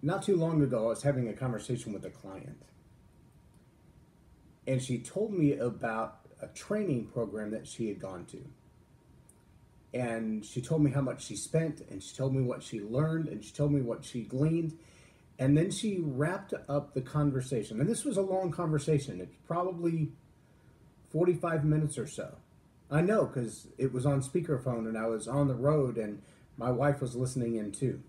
Not too long ago, I was having a conversation with a client, and she told me about a training program that she had gone to. And she told me how much she spent, and she told me what she learned, and she told me what she gleaned. And then she wrapped up the conversation. And this was a long conversation. It's probably 45 minutes or so. I know because it was on speakerphone and I was on the road and my wife was listening in too.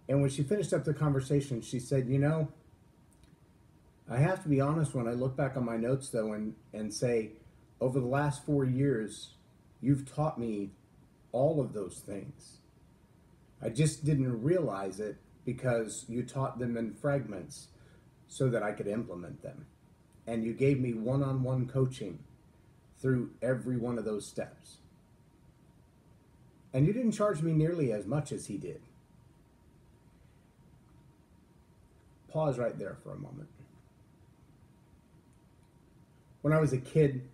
And when she finished up the conversation, she said, "You know, I have to be honest when I look back on my notes though and say, over the last 4 years, you've taught me all of those things. I just didn't realize it because you taught them in fragments so that I could implement them. And you gave me one-on-one coaching through every one of those steps. And you didn't charge me nearly as much as he did." Pause right there for a moment. When I was a kid,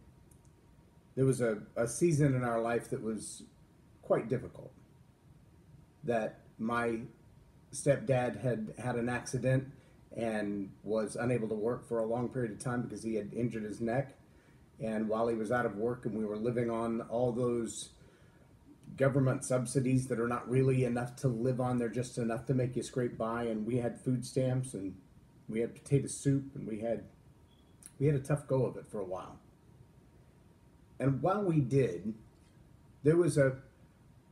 there was a season in our life that was quite difficult. That my stepdad had had an accident and was unable to work for a long period of time because he had injured his neck. And while he was out of work and we were living on all those government subsidies that are not really enough to live on, they're just enough to make you scrape by, and we had food stamps and we had potato soup and we had a tough go of it for a while. And while we did, there was a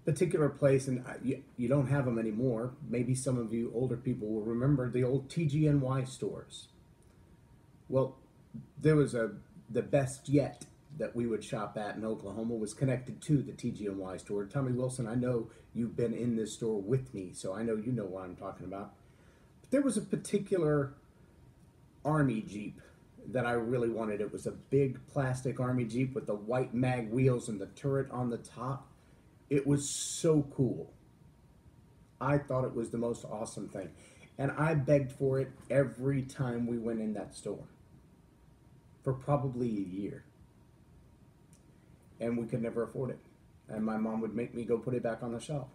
particular place, and you don't have them anymore. Maybe some of you older people will remember the old TGNY stores. Well, there was the Best Yet that we would shop at in Oklahoma was connected to the TGNY store. Tommy Wilson, I know you've been in this store with me, so I know you know what I'm talking about. But there was a particular Army Jeep that I really wanted. It was a big plastic Army Jeep with the white mag wheels and the turret on the top. It was so cool. I thought it was the most awesome thing. And I begged for it every time we went in that store for probably a year. And we could never afford it. And my mom would make me go put it back on the shelf.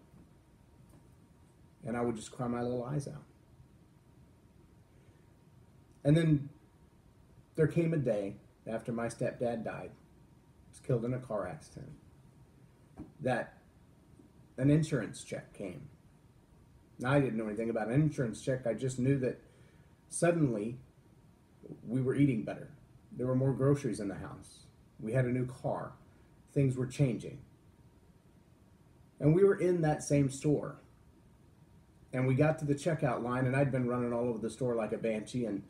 And I would just cry my little eyes out. And then there came a day after my stepdad died, was killed in a car accident, that an insurance check came. Now, I didn't know anything about an insurance check. I just knew that suddenly we were eating better. There were more groceries in the house. We had a new car. Things were changing. And we were in that same store. And we got to the checkout line, and I'd been running all over the store like a banshee. And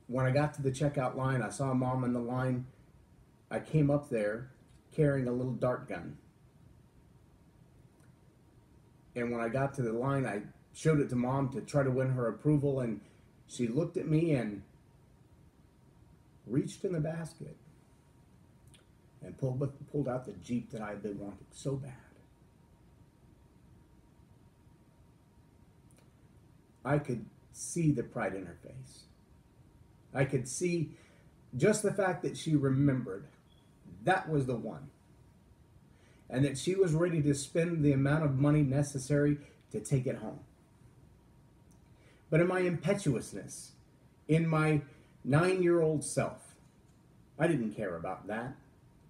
when I got to the checkout line, I saw Mom in the line. I came up there carrying a little dart gun. And when I got to the line, I showed it to Mom to try to win her approval, and she looked at me and reached in the basket and pulled out the Jeep that I had been wanting so bad. I could see the pride in her face. I could see just the fact that she remembered that was the one. And that she was ready to spend the amount of money necessary to take it home. But in my impetuousness, in my 9-year-old self, I didn't care about that.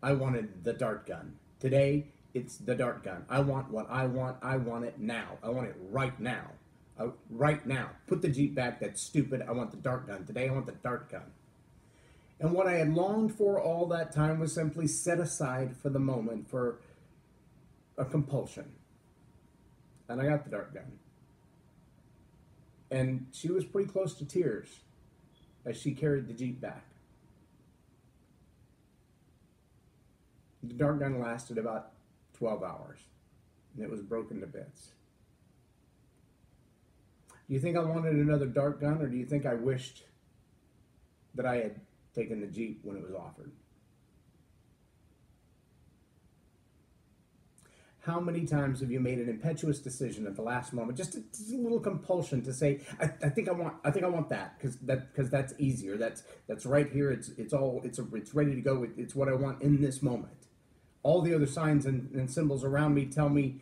I wanted the dart gun. Today, it's the dart gun. I want what I want. I want it now. I want it right now. Right now. Put the Jeep back. That's stupid. I want the dart gun. Today, I want the dart gun. And what I had longed for all that time was simply set aside for the moment for a compulsion. And I got the dart gun. And she was pretty close to tears as she carried the Jeep back. The dart gun lasted about 12 hours, and it was broken to bits. Do you think I wanted another dart gun, or do you think I wished that I had taken the Jeep when it was offered? How many times have you made an impetuous decision at the last moment, just a little compulsion to say, I think I want that because that's easier. That's right here. It's ready to go. It's what I want in this moment. All the other signs and symbols around me tell me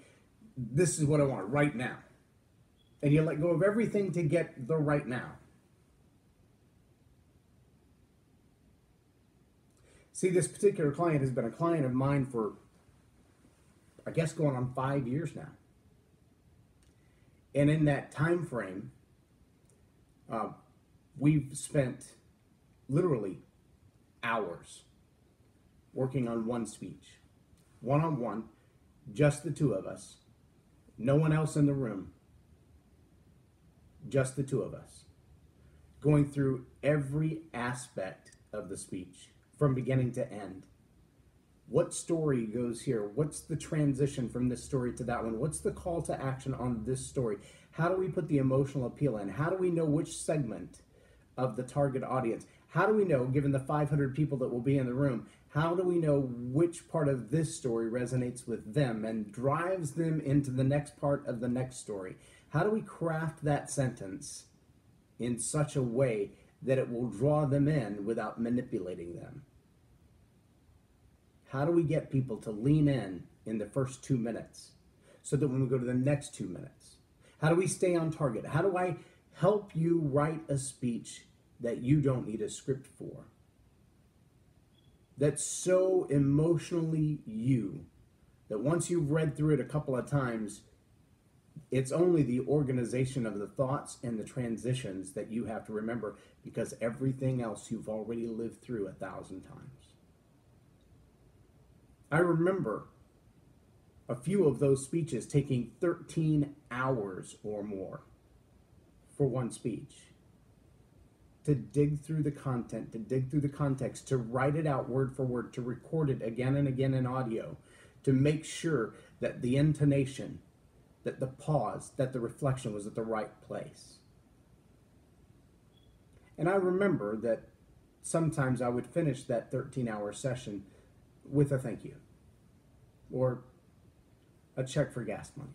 this is what I want right now. and you let go of everything to get the right now. See, this particular client has been a client of mine for, I guess, going on 5 years now. And in that time frame, we've spent literally hours working on one speech, one-on-one, just the two of us, no one else in the room, just the two of us, going through every aspect of the speech from beginning to end. What story goes here? What's the transition from this story to that one? What's the call to action on this story? How do we put the emotional appeal in? How do we know which segment of the target audience? How do we know, given the 500 people that will be in the room, how do we know which part of this story resonates with them and drives them into the next part of the next story? How do we craft that sentence in such a way that it will draw them in without manipulating them? How do we get people to lean in the first 2 minutes so that when we go to the next 2 minutes? How do we stay on target? How do I help you write a speech that you don't need a script for? That's so emotionally you that once you've read through it a couple of times, it's only the organization of the thoughts and the transitions that you have to remember, because everything else you've already lived through 1,000 times. I remember a few of those speeches taking 13 hours or more for one speech. To dig through the content, to dig through the context, to write it out word for word, to record it again and again in audio, to make sure that the intonation, that the pause, that the reflection was at the right place. And I remember that sometimes I would finish that 13-hour session with a thank you or a check for gas money.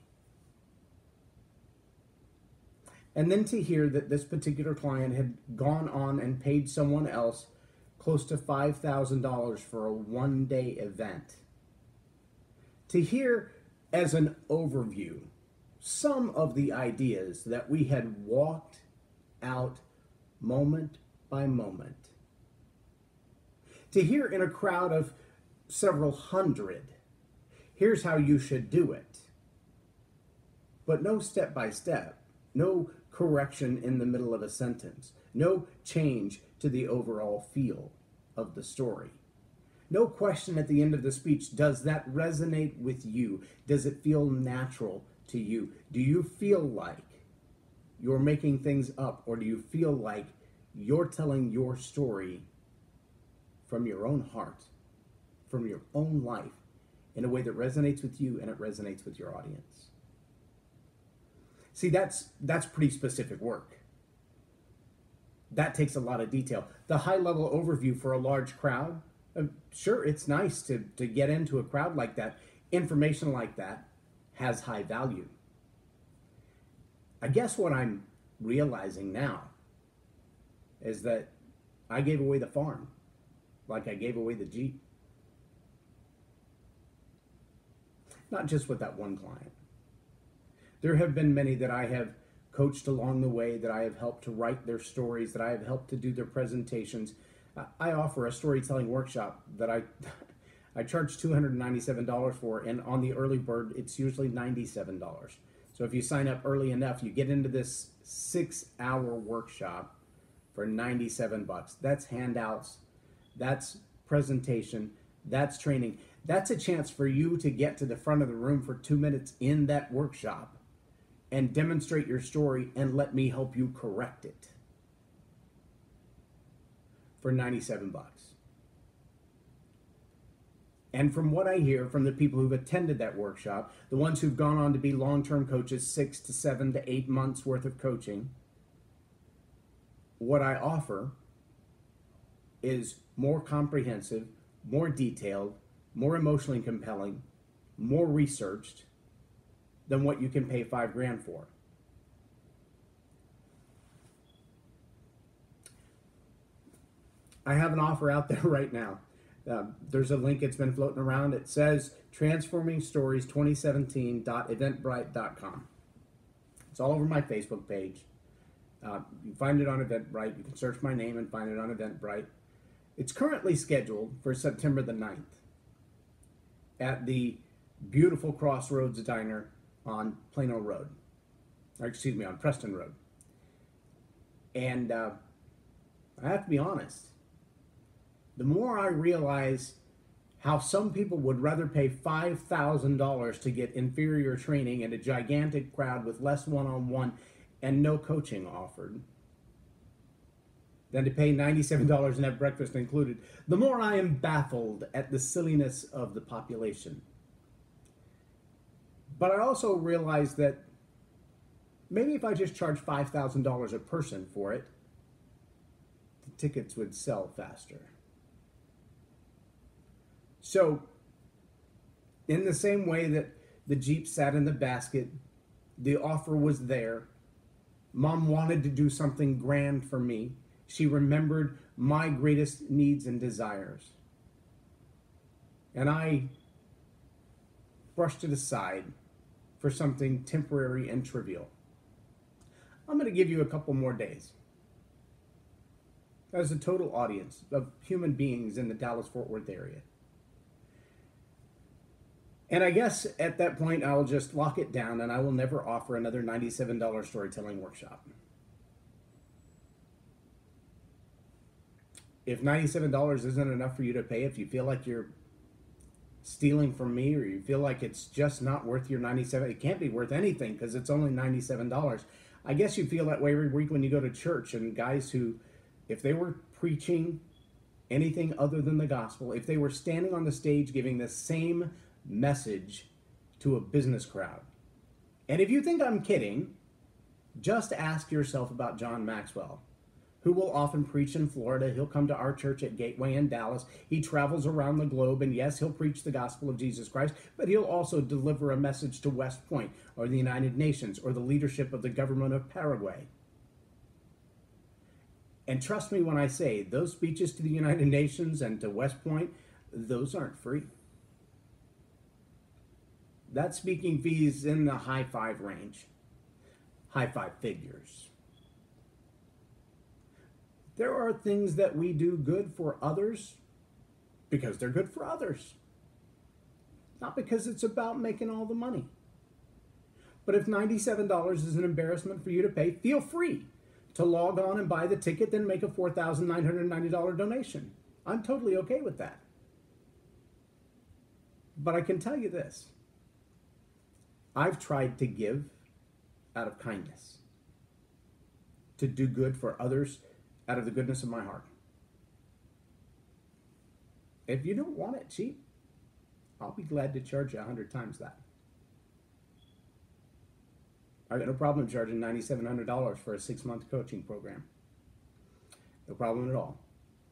And then to hear that this particular client had gone on and paid someone else close to $5,000 for a one-day event. To hear as an overview some of the ideas that we had walked out moment by moment. To hear in a crowd of several hundred, here's how you should do it. But no step by step, no correction in the middle of a sentence, no change to the overall feel of the story. No question at the end of the speech, does that resonate with you? Does it feel natural to you? Do you feel like you're making things up, or do you feel like you're telling your story from your own heart, from your own life, in a way that resonates with you and it resonates with your audience? See, that's pretty specific work. That takes a lot of detail. The high-level overview for a large crowd, sure, it's nice to get into a crowd like that. Information like that has high value. I guess what I'm realizing now is that I gave away the farm like I gave away the Jeep. Not just with that one client. There have been many that I have coached along the way, that I have helped to write their stories, that I have helped to do their presentations. I offer a storytelling workshop that I charge $297 for, and on the early bird, it's usually $97. So if you sign up early enough, you get into this 6-hour workshop for $97. That's handouts, that's presentation, that's training. That's a chance for you to get to the front of the room for 2 minutes in that workshop and demonstrate your story and let me help you correct it for $97. And from what I hear from the people who've attended that workshop, the ones who've gone on to be long-term coaches, 6 to 7 to 8 months worth of coaching, what I offer is more comprehensive, more detailed, more emotionally compelling, more researched than what you can pay $5,000 for. I have an offer out there right now. There's a link, it's been floating around. It says transformingstories2017.eventbrite.com. It's all over my Facebook page. You can find it on Eventbrite. You can search my name and find it on Eventbrite. It's currently scheduled for September the 9th at the beautiful Crossroads Diner on Plano Road. Or excuse me, on Preston Road. And I have to be honest, the more I realize how some people would rather pay $5,000 to get inferior training in a gigantic crowd with less one-on-one and no coaching offered than to pay $97 and have breakfast included, the more I am baffled at the silliness of the population. But I also realize that maybe if I just charge $5,000 a person for it, the tickets would sell faster. So, in the same way that the Jeep sat in the basket, the offer was there. Mom wanted to do something grand for me. She remembered my greatest needs and desires. And I brushed it aside for something temporary and trivial. I'm going to give you a couple more days. As a total audience of human beings in the Dallas-Fort Worth area. And I guess at that point, I'll just lock it down and I will never offer another $97 storytelling workshop. If $97 isn't enough for you to pay, if you feel like you're stealing from me or you feel like it's just not worth your $97, it can't be worth anything because it's only $97. I guess you feel that way every week when you go to church, and guys who, if they were preaching anything other than the gospel, if they were standing on the stage giving the same message to a business crowd. And if you think I'm kidding, just ask yourself about John Maxwell, who will often preach in Florida. He'll come to our church at Gateway in Dallas. He travels around the globe, and yes, he'll preach the gospel of Jesus Christ, but he'll also deliver a message to West Point or the United Nations or the leadership of the government of Paraguay. And trust me when I say, those speeches to the United Nations and to West Point, those aren't free. That speaking fee is in the high five range, high five figures. There are things that we do good for others because they're good for others, not because it's about making all the money. But if $97 is an embarrassment for you to pay, feel free to log on and buy the ticket, then make a $4,990 donation. I'm totally okay with that. But I can tell you this. I've tried to give out of kindness, to do good for others out of the goodness of my heart. If you don't want it cheap, I'll be glad to charge you 100 times that. I got no problem charging $9,700 for a 6-month coaching program. No problem at all.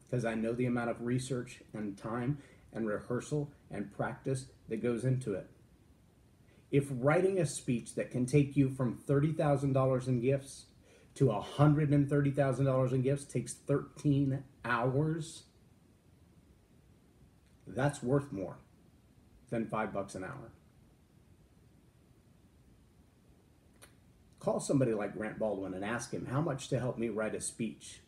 Because I know the amount of research and time and rehearsal and practice that goes into it. If writing a speech that can take you from $30,000 in gifts to $130,000 in gifts takes 13 hours, that's worth more than $5 an hour. Call somebody like Grant Baldwin and ask him how much to help me write a speech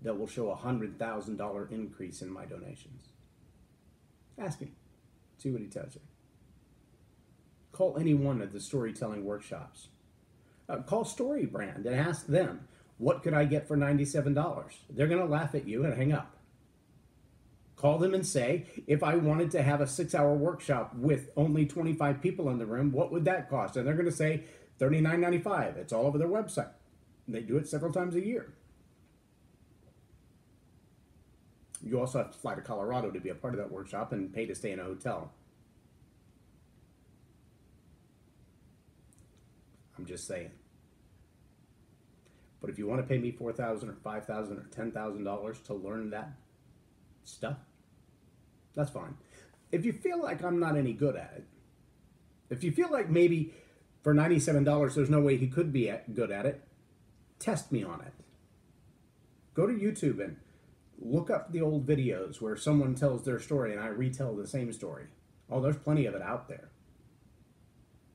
that will show a $100,000 increase in my donations. Ask him. See what he tells you. Call any one of the storytelling workshops. Call StoryBrand and ask them, what could I get for $97? They're going to laugh at you and hang up. Call them and say, if I wanted to have a 6-hour workshop with only 25 people in the room, what would that cost? And they're going to say $39.95. It's all over their website. They do it several times a year. You also have to fly to Colorado to be a part of that workshop and pay to stay in a hotel. I'm just saying. But if you want to pay me $4,000 or $5,000 or $10,000 to learn that stuff, that's fine. If you feel like I'm not any good at it, if you feel like maybe for $97 there's no way he could be good at it, test me on it. Go to YouTube and look up the old videos where someone tells their story and I retell the same story. Oh, there's plenty of it out there.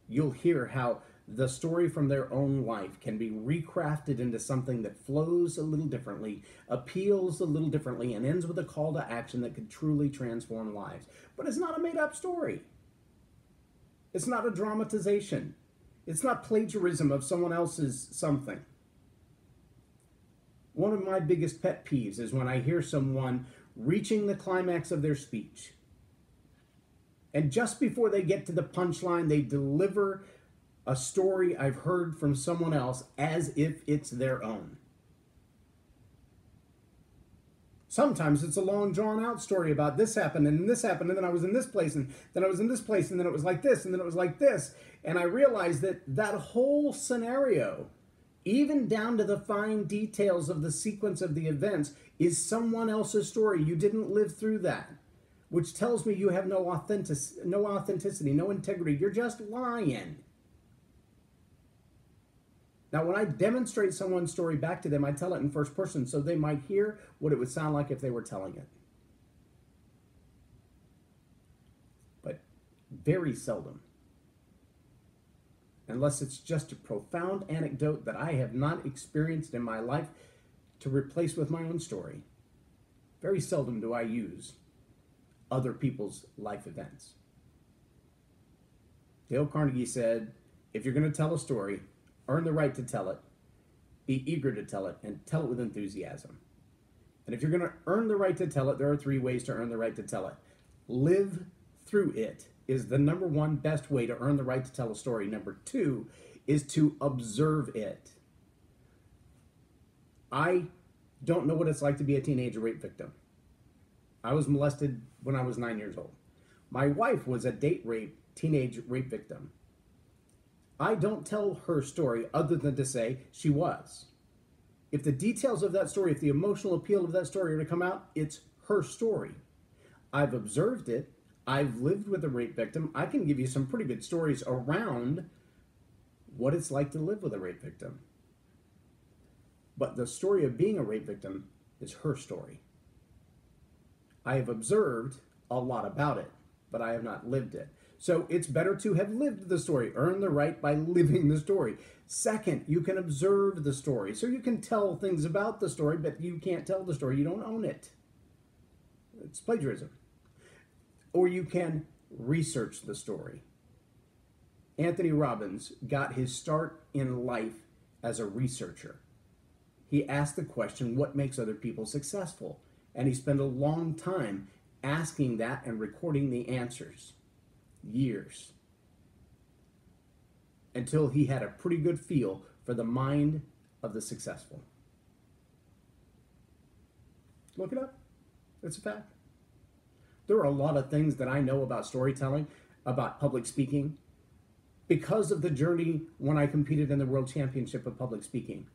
You'll hear how the story from their own life can be recrafted into something that flows a little differently, appeals a little differently, and ends with a call to action that could truly transform lives. But it's not a made-up story. It's not a dramatization. It's not plagiarism of someone else's something. One of my biggest pet peeves is when I hear someone reaching the climax of their speech, and just before they get to the punchline, they deliver a story I've heard from someone else as if it's their own. Sometimes it's a long, drawn-out story about this happened, and this happened, and then I was in this place, and then I was in this place, and then it was like this, and then it was like this. And I realized that that whole scenario, even down to the fine details of the sequence of the events, is someone else's story. You didn't live through that, which tells me you have no authenticity, no integrity. You're just lying. Now, when I demonstrate someone's story back to them, I tell it in first person so they might hear what it would sound like if they were telling it. But very seldom, unless it's just a profound anecdote that I have not experienced in my life to replace with my own story, very seldom do I use other people's life events. Dale Carnegie said, if you're going to tell a story, earn the right to tell it, be eager to tell it, and tell it with enthusiasm. And if you're going to earn the right to tell it, there are 3 ways to earn the right to tell it. Live through it is the number 1 best way to earn the right to tell a story. Number 2 is to observe it. I don't know what it's like to be a teenage rape victim. I was molested when I was 9 years old. My wife was a teenage rape victim. I don't tell her story other than to say she was. If the details of that story, if the emotional appeal of that story are to come out, it's her story. I've observed it. I've lived with a rape victim. I can give you some pretty good stories around what it's like to live with a rape victim. But the story of being a rape victim is her story. I have observed a lot about it, but I have not lived it. So it's better to have lived the story, earn the right by living the story. Second, you can observe the story. So you can tell things about the story, but you can't tell the story. You don't own it. It's plagiarism. Or you can research the story. Anthony Robbins got his start in life as a researcher. He asked the question, what makes other people successful? And he spent a long time asking that and recording the answers. Years. Until he had a pretty good feel for the mind of the successful. Look it up. It's a fact. There are a lot of things that I know about storytelling, about public speaking, because of the journey when I competed in the World Championship of Public Speaking.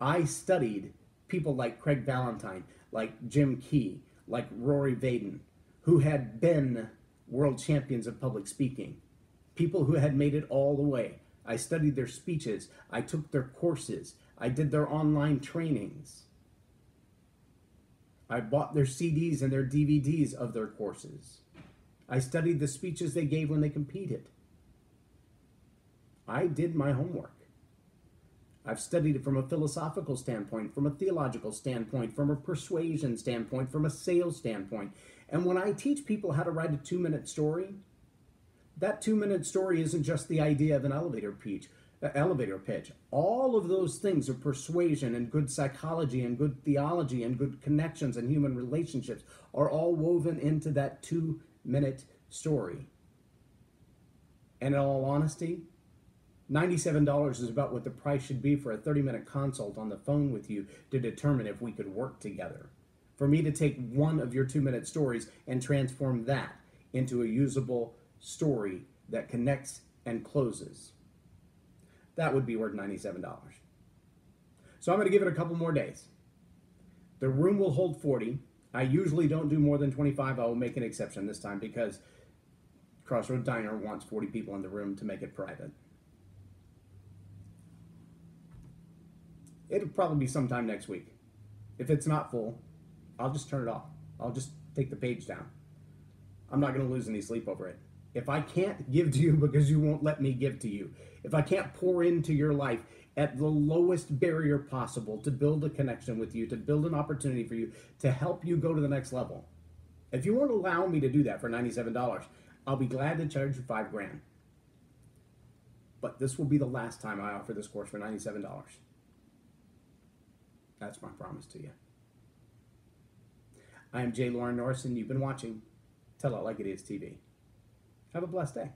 I studied people like Craig Valentine, like Jim Key, like Rory Vaden, who had been world champions of public speaking, people who had made it all the way. I studied their speeches. I took their courses. I did their online trainings. I bought their CDs and their DVDs of their courses. I studied the speeches they gave when they competed. I did my homework. I've studied it from a philosophical standpoint, from a theological standpoint, from a persuasion standpoint, from a sales standpoint. And when I teach people how to write a 2-minute story, that 2-minute story isn't just the idea of an elevator pitch. All of those things of persuasion and good psychology and good theology and good connections and human relationships are all woven into that 2-minute story. And in all honesty, $97 is about what the price should be for a 30-minute consult on the phone with you to determine if we could work together. For me to take one of your 2-minute stories and transform that into a usable story that connects and closes. That would be worth $97. So I'm going to give it a couple more days. The room will hold 40. I usually don't do more than 25. I will make an exception this time because Crossroad Diner wants 40 people in the room to make it private. It'll probably be sometime next week. If it's not full, I'll just turn it off. I'll just take the page down. I'm not going to lose any sleep over it. if I can't give to you because you won't let me give to you, if I can't pour into your life at the lowest barrier possible to build a connection with you, to build an opportunity for you, to help you go to the next level, if you won't allow me to do that for $97, I'll be glad to charge you $5,000. But this will be the last time I offer this course for $97. That's my promise to you. I am J Loren Norris, and you've been watching Tell It Like It Is TV. Have a blessed day.